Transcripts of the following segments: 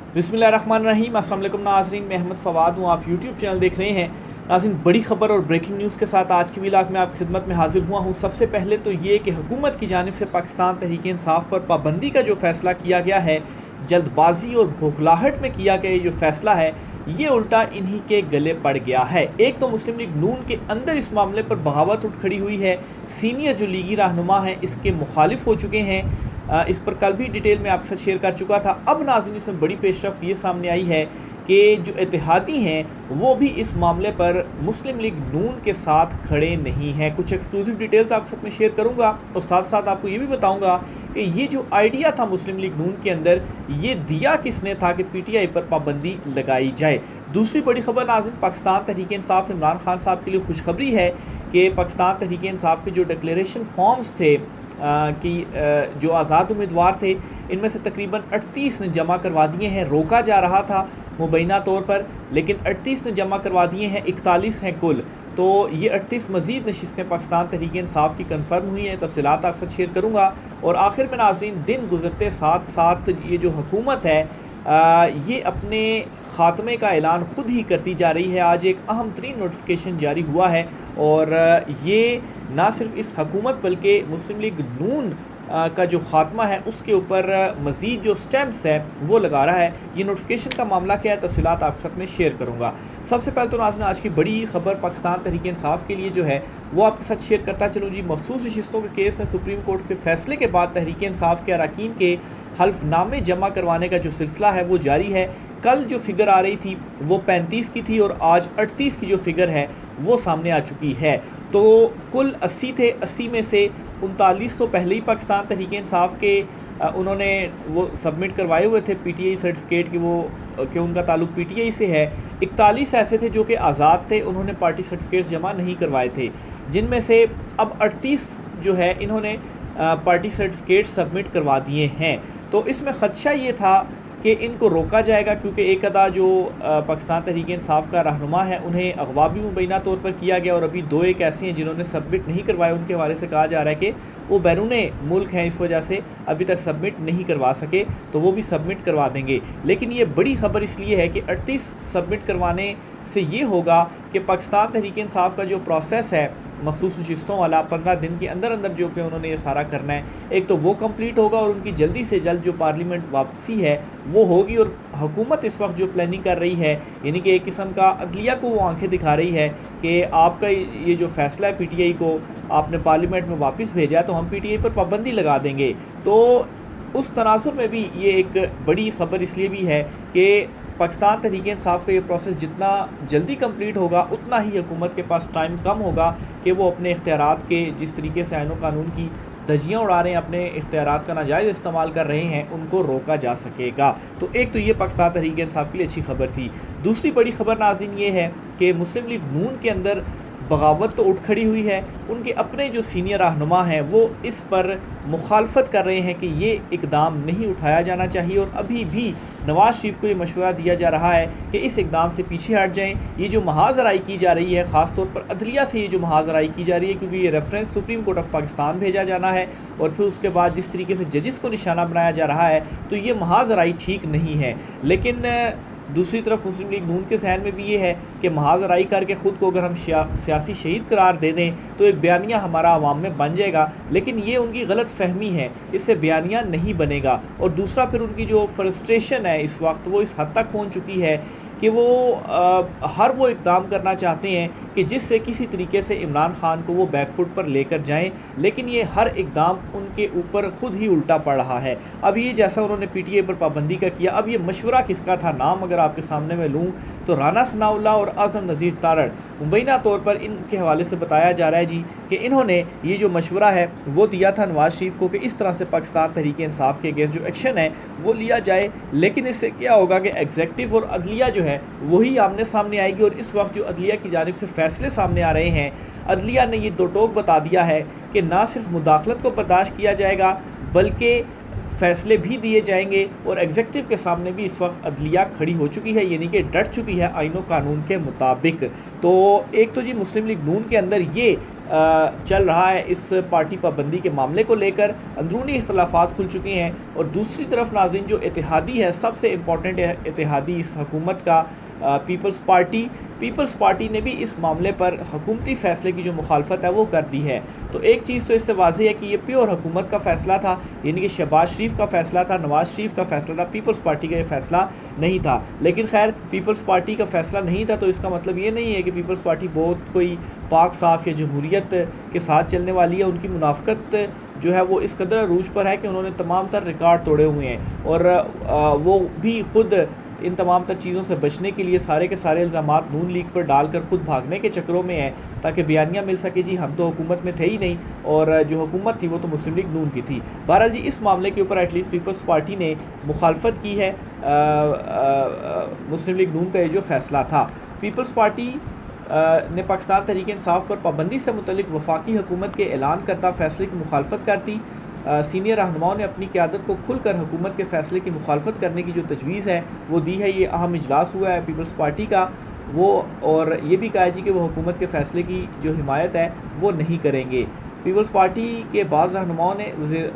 बिस्मिल्लाहिर्रहमानिर्रहीम। अस्सलाम वालेकुम नाज़रीन, मैं अहमद फ़वाद हूँ। आप यूट्यूब चैनल देख रहे हैं। नाज़रीन, बड़ी खबर और ब्रेकिंग न्यूज़ के साथ आज की व्लॉग में आपकी खिदमत में हाजिर हुआ हूँ। सबसे पहले तो ये कि हुकूमत की जानिब से पाकिस्तान तहरीक-ए-इंसाफ पर पाबंदी का जो फ़ैसला किया गया है, जल्दबाजी और बौखलाहट में किया गया जो फ़ैसला है, ये उल्टा इन्हीं के गले पड़ गया है। एक तो मुस्लिम लीग नून के अंदर इस मामले पर बगावत उठ खड़ी हुई है। सीनियर जो लीगी रहनुमा हैं इसके मुखालिफ हो चुके हैं। इस पर कल भी डिटेल में आपके साथ शेयर कर चुका था। अब नाज़रीन, इसमें बड़ी पेशरफ्त ये सामने आई है कि जो इत्तेहादी हैं वो भी इस मामले पर मुस्लिम लीग नून के साथ खड़े नहीं हैं। कुछ एक्सक्लूसिव डिटेल्स आपके साथ में शेयर करूंगा और साथ साथ आपको ये भी बताऊंगा कि ये जो आइडिया था मुस्लिम लीग नून के अंदर, ये दिया किसने था कि पीटीआई पर पाबंदी लगाई जाए। दूसरी बड़ी खबर नाज़रीन, पाकिस्तान तहरीक इंसाफ इमरान खान साहब के लिए खुशखबरी है कि पाकिस्तान तहरीक इंसाफ के जो डिक्लेरेशन फॉर्म्स थे कि जो आज़ाद उम्मीदवार थे, इनमें से तकरीबन 38 ने जमा करवा दिए हैं। रोका जा रहा था मुबैना तौर पर, लेकिन 38 ने जमा करवा दिए हैं, 41 हैं कुल। तो ये 38 मज़ीद नशिस्तें पाकिस्तान तहरीक इंसाफ की कन्फर्म हुई हैं। तफसीलात आपके साथ शेयर करूँगा। और आखिर में नाज़रीन, दिन गुजरते साथ साथ ये जो हुकूमत है ये अपने ख़ात्मे का ऐलान ख़ुद ही करती जा रही है। आज एक अहम तरीन नोटिफिकेशन जारी हुआ है और ये ना सिर्फ इस हुकूमत बल्कि मुस्लिम लीग नून का जो ख़ात्मा है उसके ऊपर मज़ीद जो स्टैम्प्स है वो लगा रहा है। ये नोटिफिकेशन का मामला क्या है, तफसीलात आपके साथ में शेयर करूँगा। सबसे पहले तो नाज़रीन, आज की बड़ी खबर पाकिस्तान तहरीक इंसाफ के लिए जो है वो आपके साथ शेयर करता चलूँ जी। मखसूस नशिस्तों के केस में सुप्रीम कोर्ट के फैसले के बाद तहरीक इंसाफ के अरकान के हल्फनामे जमा करवाने का जो सिलसिला है वो जारी है। कल जो फिगर आ रही थी वो 35 की थी और आज 38 की जो फिगर है वो सामने आ चुकी है। तो कुल 80 थे, 80 में से 39 तो पहले ही पाकिस्तान तहरीक इंसाफ के उन्होंने वो सबमिट करवाए हुए थे पीटीआई सर्टिफिकेट कि उनका ताल्लुक पीटीआई से है। 41 ऐसे थे जो कि आज़ाद थे, उन्होंने पार्टी सर्टिफिकेट्स जमा नहीं करवाए थे, जिनमें से अब 38 जो है इन्होंने पार्टी सर्टिफिकेट सबमिट करवा दिए हैं। तो इसमें ख़दशा ये था कि इनको रोका जाएगा क्योंकि एक अदा जो पाकिस्तान तहरीक इंसाफ का रहनुमा है उन्हें अगवा भी मुबैना तौर पर किया गया और अभी दो एक ऐसे हैं जिन्होंने सबमिट नहीं करवाए। उनके हवाले से कहा जा रहा है कि वो बैरूने मुल्क हैं, इस वजह से अभी तक सबमिट नहीं करवा सके, तो वो भी सबमिट करवा देंगे। लेकिन ये बड़ी खबर इसलिए है कि 38 सबमिट करवाने से ये होगा कि पाकिस्तान तहरीक इंसाफ का जो प्रोसेस है मखसूस नशिस्तों वाला 15 दिन के अंदर अंदर जो कि उन्होंने ये सारा करना है, एक तो वो कंप्लीट होगा और उनकी जल्दी से जल्द जो पार्लियामेंट वापसी है वो होगी। और हुकूमत इस वक्त जो प्लानिंग कर रही है, यानी कि एक किस्म का अदलिया को वो आंखें दिखा रही है कि आपका ये जो फैसला है पीटीआई को आपने पार्लियामेंट में वापस भेजा है तो हम पीटीआई पर पाबंदी लगा देंगे। तो उस तनासुर में भी ये एक बड़ी खबर इसलिए भी है कि पाकिस्तान तहरीक इंसाफ का ये प्रोसेस जितना जल्दी कंप्लीट होगा उतना ही हुकूमत के पास टाइम कम होगा कि वो अपने इख्तियारात के जिस तरीके से आईन कानून की धज्जियाँ उड़ा रहे हैं, अपने इख्तियारात का नाजायज़ इस्तेमाल कर रहे हैं, उनको रोका जा सकेगा। तो एक तो ये पाकिस्तान तहरीक इंसाफ के लिए अच्छी खबर थी। दूसरी बड़ी खबर नाज़रीन ये है कि मुस्लिम लीग नून के अंदर बगावत तो उठ खड़ी हुई है। उनके अपने जो सीनियर रहनुमा हैं वो इस पर मुखालफत कर रहे हैं कि ये इकदाम नहीं उठाया जाना चाहिए और अभी भी नवाज़ शरीफ को ये मशवरा दिया जा रहा है कि इस इकदाम से पीछे हट जाएं। ये जो महाजराई की जा रही है, ख़ास तौर पर अदलिया से ये जो महाजराई की जा रही है, क्योंकि ये reference supreme court of Pakistan भेजा जाना है और फिर उसके बाद जिस तरीके से जजिस को निशाना बनाया जा रहा है, तो ये महाजराई ठीक नहीं है। लेकिन दूसरी तरफ मुस्लिम लीग नून के जहन में भी ये है कि महाजराई करके ख़ुद को अगर हम सियासी शहीद करार दे दें तो एक बयानिया हमारा आवाम में बन जाएगा। लेकिन ये उनकी गलत फहमी है, इससे बयानिया नहीं बनेगा। और दूसरा फिर उनकी जो फ्रस्ट्रेशन है इस वक्त वो इस हद तक पहुँच चुकी है कि वो हर वो इक़दाम करना चाहते हैं कि जिससे किसी तरीके से इमरान खान को वो बैकफुट पर लेकर जाएं, लेकिन ये हर इक़दाम उनके ऊपर ख़ुद ही उल्टा पड़ रहा है। अब ये जैसा उन्होंने पीटीआई पर पाबंदी का किया, अब ये मशवरा किसका था, नाम अगर आपके सामने मैं लूँ तो राना सनाउल्लाह और आज़म नज़ीर तारड़ मुबैना तौर पर इनके हवाले से बताया जा रहा है जी कि इन्होंने ये जो मशवरा है वो दिया था नवाज़ शरीफ को कि इस तरह से पाकिस्तान तहरीक इंसाफ के अगेंस्ट जो एक्शन है वो लिया जाए। लेकिन इससे क्या होगा कि एग्जेक्टिव और अदलिया जो है वही आमने सामने आएगी। और इस वक्त जो अदलिया की जानिब से फैसले सामने आ रहे हैं, अदलिया ने ये दो टोक बता दिया है कि ना सिर्फ मुदाखलत को बर्दाश्त किया जाएगा बल्कि फ़ैसले भी दिए जाएंगे। और एग्जेक्टिव के सामने भी इस वक्त अदलिया खड़ी हो चुकी है, यानी कि डट चुकी है आईन कानून के मुताबिक। तो एक तो जी मुस्लिम लीग नून के अंदर ये चल रहा है इस पार्टी पाबंदी के मामले को लेकर। अंदरूनी इख्तलाफात खुल चुके हैं और दूसरी तरफ नाज़रीन जो इत्तेहादी है, सबसे इम्पॉर्टेंट इत्तेहादी इस हुकूमत का पीपल्स पार्टी ने भी इस मामले पर हुकूमती फ़ैसले की जो मुखालफत है वो कर दी है। तो एक चीज़ तो इससे वाज़ेह है कि ये प्योर हुकूमत का फ़ैसला था, यानी कि शहबाज शरीफ का फ़ैसला था, नवाज़ शरीफ का फ़ैसला था, पीपल्स पार्टी का ये फ़ैसला नहीं था। लेकिन खैर पीपल्स पार्टी का फ़ैसला नहीं था तो इसका मतलब ये नहीं है कि पीपल्स पार्टी बहुत कोई पाक साफ़ या जमहूरियत के साथ चलने वाली है। उनकी मुनाफ़कत जो है वो इस कदर अरूज पर है कि उन्होंने तमाम तर रिकॉर्ड तोड़े हुए हैं और वो भी खुद इन तमाम तर चीज़ों से बचने के लिए सारे के सारे इल्ज़ामात नून लीग पर डालकर खुद भागने के चक्करों में है ताकि बयानिया मिल सके जी हम तो हुकूमत में थे ही नहीं और जो हुकूमत थी वो तो मुस्लिम लीग नून की थी। बहरहाल जी इस मामले के ऊपर एटलीस्ट पीपल्स पार्टी ने मुखालफत की है मुस्लिम लीग नून का ये जो फ़ैसला था। पीपल्स पार्टी ने पाकिस्तान तहरीक इंसाफ पर पाबंदी से मुतल्लिक वफाकी हुकूमत के ऐलान करदा फ़ैसले की मुखालफत कर दी। सीनियर रहनुमाओं ने अपनी क़यादत को खुलकर हुकूमत के फ़ैसले की मुखालफत करने की जो तजवीज़ है वो दी है। ये अहम इजलास हुआ है पीपल्स पार्टी का वो, और ये भी कहा है जी कि वो हुकूमत के फ़ैसले की जो हिमायत है वो नहीं करेंगे। पीपल्स पार्टी के बाज़ रहनुमाओं ने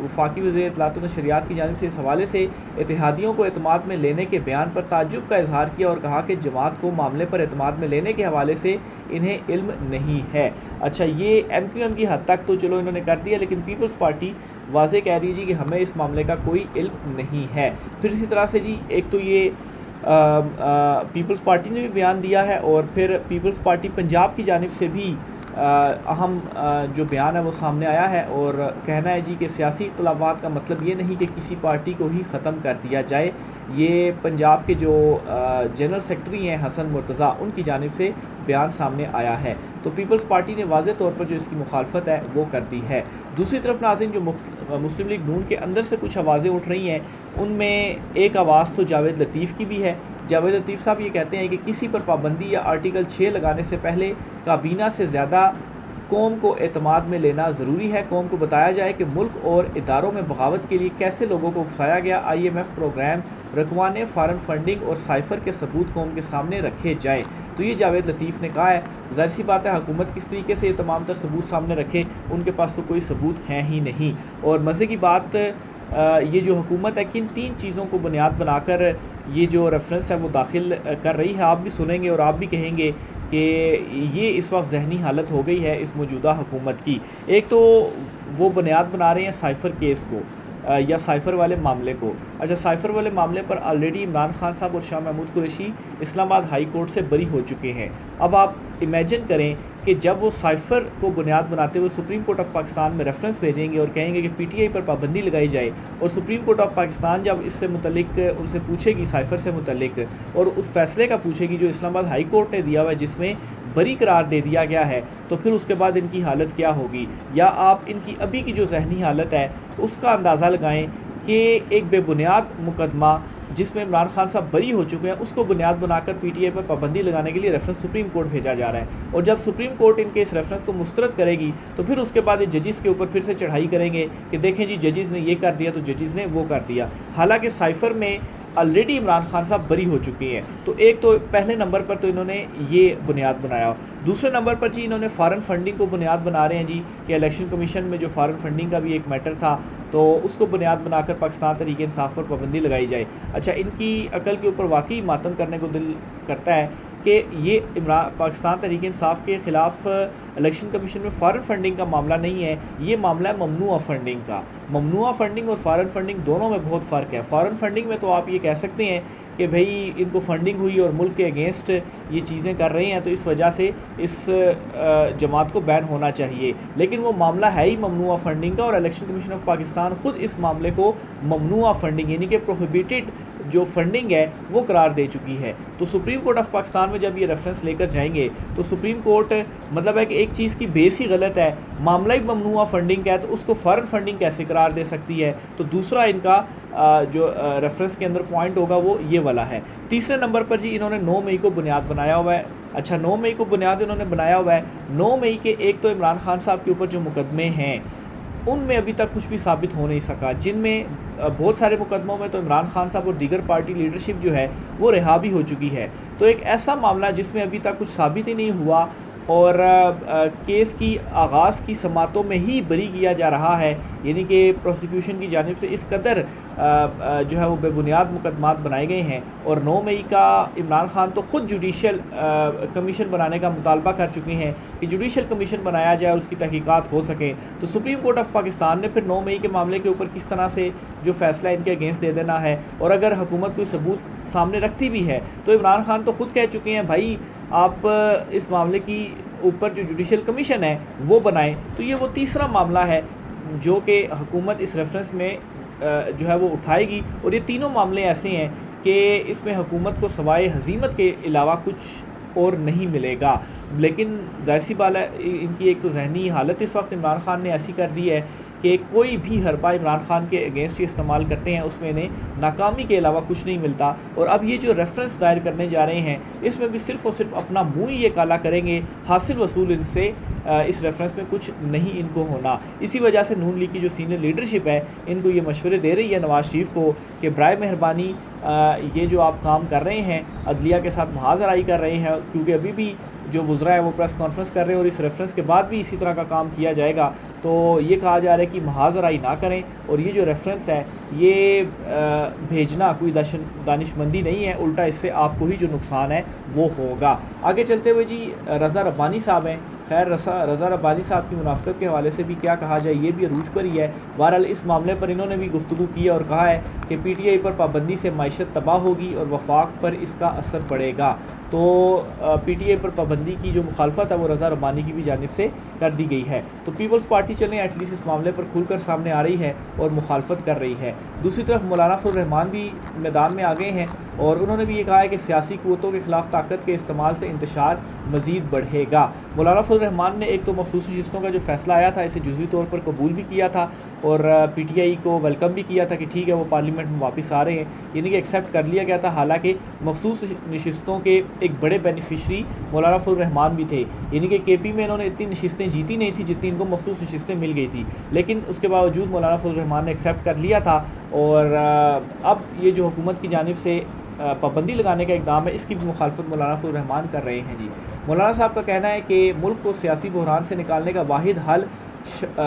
वफाकी वज़ीर इत्तलात व नशरियात की जानिब से इस हवाले से इत्तेहादियों को एतमाद में लेने के बयान पर ताज्जुब का इजहार किया और कहा कि जमात को मामले पर एतमाद में लेने के हवाले से इन्हें इल्म नहीं है। अच्छा, ये MQM की हद तक तो चलो इन्होंने कर दिया, लेकिन पीपल्स पार्टी वाज़े कह रही जी कि हमें इस मामले का कोई इल्म नहीं है। फिर इसी तरह से जी एक तो ये पीपल्स पार्टी ने भी बयान दिया है और फिर पीपल्स पार्टी पंजाब की जानिब से भी अहम जो बयान है वो सामने आया है और कहना है जी कि सियासी इख्तलाफात का मतलब ये नहीं कि किसी पार्टी को ही ख़त्म कर दिया जाए। ये पंजाब के जो जनरल सेक्रेटरी हैं हसन मुर्तज़ा, उनकी जानिब से बयान सामने आया है। तो पीपल्स पार्टी ने वाज़े तौर पर जो इसकी मुखालफत है वो कर दी है। दूसरी तरफ नाज़रीन जो मुस्लिम लीग नून के अंदर से कुछ आवाज़ें उठ रही हैं, उनमें एक आवाज़ तो जावेद लतीफ़ की भी है। जावेद लतीफ़ साहब ये कहते हैं कि किसी पर पाबंदी या आर्टिकल 6 लगाने से पहले काबीना से ज़्यादा कौम को एतमाद में लेना ज़रूरी है। कौम को बताया जाए कि मुल्क और इदारों में बगावत के लिए कैसे लोगों को उकसाया गया। IMF प्रोग्राम, रकवाने, फॉरेन फंडिंग और साइफ़र के सबूत कौम के सामने रखे जाएँ। तो ये जावेद लतीफ़ ने कहा है। ज़ाहिर सी बात है हुकूमत किस तरीके से ये तमाम तर सबूत सामने रखे, उनके पास तो कोई सबूत हैं ही नहीं। और मज़े की बात ये जो हुकूमत है किन 3 चीज़ों को बुनियाद बनाकर ये जो रेफरेंस है वो दाखिल कर रही है। आप भी सुनेंगे और आप भी कहेंगे कि ये इस वक्त जहनी हालत हो गई है इस मौजूदा हुकूमत की। एक तो वो बुनियाद बना रहे हैं साइफ़र केस को या साइफ़र वाले मामले को। अच्छा, साइफ़र वाले मामले पर ऑलरेडी इमरान खान साहब और शाह महमूद कुरैशी इस्लामाबाद हाई कोर्ट से बरी हो चुके हैं। अब आप इमेजिन करें कि जब वो साइफ़र को बुनियाद बनाते हुए सुप्रीम कोर्ट ऑफ पाकिस्तान में रेफरेंस भेजेंगे और कहेंगे कि PTI पर पाबंदी लगाई जाए, और सुप्रीम कोर्ट ऑफ पाकिस्तान जब इससे मुतल्लिक उनसे पूछेगी साइफ़र से मुतल्लिक और उस फैसले का पूछेगी जो इस्लामाबाद हाई कोर्ट ने दिया हुआ है जिसमें बरी करार दे दिया गया है, तो फिर उसके बाद इनकी हालत क्या होगी। या आप इनकी अभी की जो जहनी हालत है उसका अंदाज़ा लगाएं कि एक बेबुनियाद मुकदमा जिसमें इमरान खान साहब बरी हो चुके हैं उसको बुनियाद बनाकर PTI पर पाबंदी लगाने के लिए रेफरेंस सुप्रीम कोर्ट भेजा जा रहा है। और जब सुप्रीम कोर्ट इनके इस रेफरेंस को मुस्तरद करेगी तो फिर उसके बाद ये जजिस के ऊपर फिर से चढ़ाई करेंगे कि देखें जी जजिस ने ये कर दिया तो जजिस ने वो कर दिया। हालांकि साइफ़र में ऑलरेडी इमरान खान साहब बरी हो चुके हैं। तो एक तो पहले नंबर पर तो इन्होंने ये बुनियाद बनाया। दूसरे नंबर पर जी इन्होंने फॉरेन फंडिंग को बुनियाद बना रहे हैं जी कि इलेक्शन कमीशन में जो फॉरेन फंडिंग का भी एक मैटर था तो उसको बुनियाद बनाकर पाकिस्तान तहरीक इंसाफ पर पाबंदी लगाई जाए। अच्छा, इनकी अकल के ऊपर वाकई मातम करने को दिल करता है कि ये पाकिस्तान तहरीक इंसाफ के ख़िलाफ़ इलेक्शन कमीशन में फॉरेन फंडिंग का मामला नहीं है, ये मामला है ममनुआ फंडिंग का। ममनुआ फंडिंग और फॉरेन फंडिंग दोनों में बहुत फ़र्क है। फॉरेन फंडिंग में तो आप ये कह सकते हैं कि भाई इनको फंडिंग हुई और मुल्क के अगेंस्ट ये चीज़ें कर रहे हैं तो इस वजह से इस जमात को बैन होना चाहिए, लेकिन वो मामला है ही ममनुआ फंडिंग का और इलेक्शन कमीशन ऑफ पाकिस्तान ख़ुद इस मामले को ममनुआ फंडिंग यानी कि प्रोहिबिटेड जो फंडिंग है वो करार दे चुकी है। तो सुप्रीम कोर्ट ऑफ पाकिस्तान में जब ये रेफरेंस लेकर जाएंगे तो सुप्रीम कोर्ट मतलब है कि एक चीज़ की बेस ही गलत है, मामला ही ममनुआ फंडिंग का है तो उसको फॉरेन फंडिंग कैसे करार दे सकती है। तो दूसरा इनका जो रेफरेंस के अंदर पॉइंट होगा वो ये वाला है। तीसरे नंबर पर जी इन्होंने 9 मई को बुनियाद बनाया हुआ है। अच्छा, 9 मई को बुनियाद इन्होंने बनाया हुआ है। 9 मई के एक तो इमरान खान साहब के ऊपर जो मुकदमे हैं उनमें अभी तक कुछ भी साबित हो नहीं सका, जिनमें बहुत सारे मुकदमों में तो इमरान खान साहब और दीगर पार्टी लीडरशिप जो है वो रिहा भी हो चुकी है। तो एक ऐसा मामला जिसमें अभी तक कुछ साबित ही नहीं हुआ और केस की आगाज़ की समातों में ही बरी किया जा रहा है, यानी कि प्रोसिक्यूशन की जानिब से इस कदर जो है वो बेबुनियाद मुकदमात बनाए गए हैं। और 9 मई का इमरान खान तो ख़ुद जुडिशल कमीशन बनाने का मुतालबा कर चुके हैं कि जुडिशल कमीशन बनाया जाए और उसकी तहकीकात हो सके। तो सुप्रीम कोर्ट ऑफ पाकिस्तान ने फिर 9 मई के मामले के ऊपर किस तरह से जो फ़ैसला इनके अगेंस्ट दे देना है, और अगर हुकूमत कोई सबूत सामने रखती भी है तो इमरान खान तो ख़ुद कह चुके हैं भाई आप इस मामले की ऊपर जो जुडिशल कमीशन है वो बनाएं। तो ये वो तीसरा मामला है जो कि हुकूमत इस रेफरेंस में जो है वो उठाएगी, और ये तीनों मामले ऐसे हैं कि इसमें हुकूमत को सवाए हजीमत के अलावा कुछ और नहीं मिलेगा। लेकिन जाहिर सी बात है इनकी एक तो जहनी हालत इस वक्त इमरान खान ने ऐसी कर दी है कि कोई भी हरबा इमरान खान के अगेंस्ट ही इस्तेमाल करते हैं उसमें इन्हें नाकामी के अलावा कुछ नहीं मिलता। और अब ये जो रेफरेंस दायर करने जा रहे हैं इसमें भी सिर्फ़ और सिर्फ अपना मुँह ही ये काला करेंगे, हासिल वसूल इनसे इस रेफरेंस में कुछ नहीं इनको होना। इसी वजह से नून लीग की जो सीनियर लीडरशिप है इनको ये मशवरे दे रही है नवाज़ शरीफ को कि बराए मेहरबानी ये जो आप काम कर रहे हैं अदलिया के साथ मुहाज़राई कर रहे हैं, क्योंकि अभी भी जो वुज़रा है वो प्रेस कॉन्फ्रेंस कर रहे हैं और इस रेफरेंस के बाद भी इसी तरह का काम किया जाएगा। तो ये कहा जा रहा है कि मुहाज़राई ना करें, और ये जो रेफरेंस है ये भेजना कोई दानिशमंदी नहीं है, उल्टा इससे आपको ही जो नुकसान है वो होगा। आगे चलते हुए जी रज़ा रब्बानी साहब हैं। खैर रज़ा रब्बानी साहब की मुनाफ़क़त के हवाले से भी क्या कहा जाए, ये भी अरूज पर ही है। बहरहाल इस मामले पर इन्होंने भी गुफ्तगू की और कहा है कि PTI पर पाबंदी से माइशत तबाह होगी और वफाक पर इसका असर पड़ेगा। तो PTI पर पाबंदी की जो मुखालफत है वो रज़ा रब्बानी की भी जानिब से कर दी गई है। तो पीपल्स पार्टी चलें एटलीस्ट इस मामले पर खुलकर सामने आ रही है और मुखालफत कर रही है। दूसरी तरफ मौलाना फजल रहमान भी मैदान में आ गए हैं और उन्होंने भी ये कहा है कि सियासी क़ुव्वतों के ख़िलाफ़ ताकत के इस्तेमाल से इंतशार मज़ीद बढ़ेगा। मौलाना फजल रहमान ने एक तो मखसूस नशिस्तों का जो फ़ैसला आया था इसे जुज़वी तौर पर कबूल भी किया था और PTI को वेलकम भी किया था कि ठीक है वो पार्लियामेंट में वापस आ रहे हैं, यानी कि एक्सेप्ट कर लिया गया था। हालांकि मखसूस नशिस्तों के एक बड़े बेनिफिशरी मौलाना फजल रहमान भी थे, यानी कि KP में इन्होंने इतनी नशिस्तें जीती नहीं थी जितनी इनको मखसूस नशिस्तें मिल गई थी, लेकिन उसके बावजूद मौलाना फजल रहमान ने एक्सेप्ट कर लिया था। और अब ये जो हुकूमत की जानिब से पाबंदी लगाने का इक़दाम है इसकी भी मुखालफत मौलाना फजल रहमान कर रहे हैं जी। मौलाना साहब का कहना है कि मुल्क को सियासी बहरान से निकालने का वाहिद हल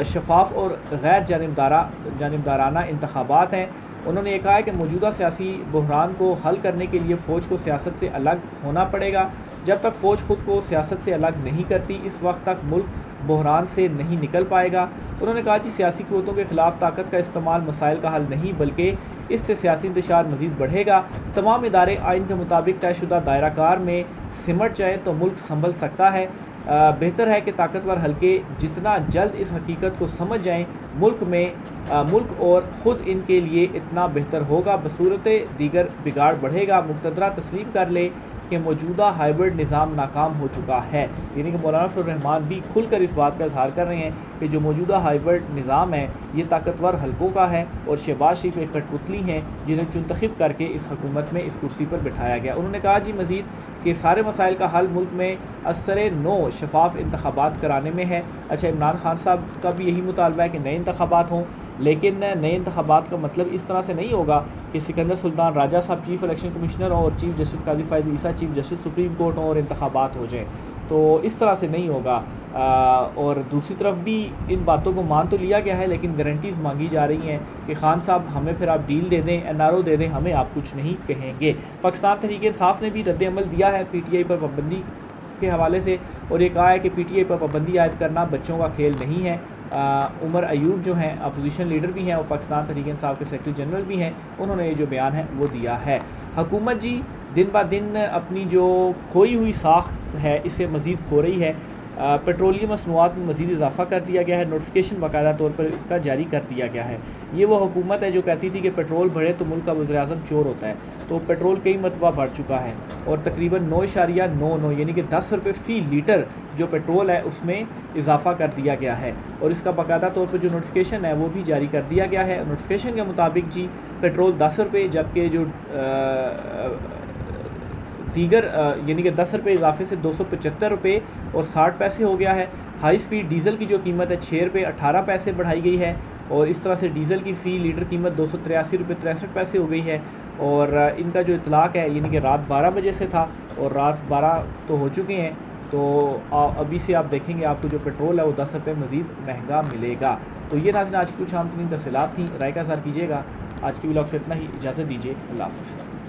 शफाफ और गैर जानिबदाराना इंतखाबात हैं। उन्होंने ये कहा है कि मौजूदा सियासी बहरान को हल करने के लिए फ़ौज को सियासत से अलग होना पड़ेगा। जब तक फ़ौज ख़ुद को सियासत से अलग नहीं करती इस वक्त तक मुल्क बहरान से नहीं निकल पाएगा। उन्होंने कहा कि सियासी क़ुव्वतों के ख़िलाफ़ ताकत का इस्तेमाल मसाइल का हल नहीं बल्कि इससे सियासी इंतशार मज़ीद बढ़ेगा। तमाम इदारे आइन के मुताबिक तयशुदा दायरा कार में सिमट जाएँ तो मुल्क संभल सकता है। बेहतर है कि ताकतवर हल्के जितना जल्द इस हकीकत को समझ जाएं मुल्क और ख़ुद इनके लिए इतना बेहतर होगा, बसूरत दीगर बिगाड़ बढ़ेगा। मुक़तदरा तस्लीम कर ले कि मौजूदा हाइब्रिड निज़ाम नाकाम हो चुका है, यानी कि मौलाना फजल रहमान भी खुलकर इस बात का इजहार कर रहे हैं कि जो मौजूदा हाइब्रिड निज़ाम है ये ताकतवर हल्कों का है और शहबाज शरीफ एक कठपुतली हैं जिन्हें चुनतखब करके इस हुकूमत में इस कुर्सी पर बिठाया गया। उन्होंने कहा जी मज़ीद कि सारे मसाइल का हल मुल्क में असर नो शफाफ इंतखाबात कराने में है। अच्छा, इमरान खान साहब का भी यही मुतालबा है कि नए इंतखाबात हों, लेकिन नए इंतखाबात का मतलब इस तरह से नहीं होगा कि सिकंदर सुल्तान राजा साहब चीफ़ इलेक्शन कमिश्नर और चीफ़ जस्टिस काजी फ़ायद ईसा चीफ़ जस्टिस सुप्रीम कोर्ट हों और इंतखाबात हो जाएँ, तो इस तरह से नहीं होगा। और दूसरी तरफ भी इन बातों को मान तो लिया गया है लेकिन गारंटीज़ मांगी जा रही हैं कि खान साहब हमें फिर आप डील दे दें, NRO दे दें, हमें आप कुछ नहीं कहेंगे। पाकिस्तान तहरीक इंसाफ ने भी रद्द-ए-अमल दिया है PTI पर पाबंदी के हवाले से और ये कहा है कि PTI पर पाबंदी आयद करना बच्चों का खेल नहीं है। उमर अयूब जो हैं अपोजिशन लीडर भी हैं और पाकिस्तान तहरीक इंसाफ के सेक्रेटरी जनरल भी हैं, उन्होंने ये जो बयान है वो दिया है। हुकूमत जी दिन ब दिन अपनी जो खोई हुई साख्त है इसे मज़ीद खो रही है। पेट्रोलियम मसनूआत में मज़ीद इजाफा कर दिया गया है, नोटिफिकेशन बाकायदा तौर पर इसका जारी कर दिया गया है। ये वो हुकूमत है जो कहती थी कि पेट्रोल बढ़े तो मुल्क का वज़ीर-ए-आज़म चोर होता है, तो पेट्रोल कई मरतबा बढ़ चुका है और तकरीबन 9.99 यानी कि 10 रुपये फ़ी लीटर जो पेट्रोल है उसमें इजाफा कर दिया गया है और इसका बाकायदा तौर पर जो नोटिफिकेशन है वो भी जारी कर दिया गया है। नोटिफिकेशन के मुताबिक जी पेट्रोल 10 रुपये जबकि जो दीगर यानी कि 10 रुपये इजाफे से 275 रुपये और 60 पैसे हो गया है। हाई स्पीड डीज़ल की जो कीमत है 6 रुपये 18 पैसे बढ़ाई गई है और इस तरह से डीज़ल की फ़ी लीटर कीमत 283 रुपये 63 पैसे हो गई है। और इनका जो इतलाक़ है यानी कि रात 12 बजे से था और रात 12 तो हो चुके हैं तो अभी से आप देखेंगे आपको जो पेट्रोल है वो 10 रुपये मज़ीद महंगा मिलेगा। तो ये नाज़रीन आज की कुछ आम तरीन तफसीलात थी, राय का इज़हार कीजिएगा। आज की व्लॉग से इतना ही, इजाज़त दीजिए, अल्लाह हाफ़िज़।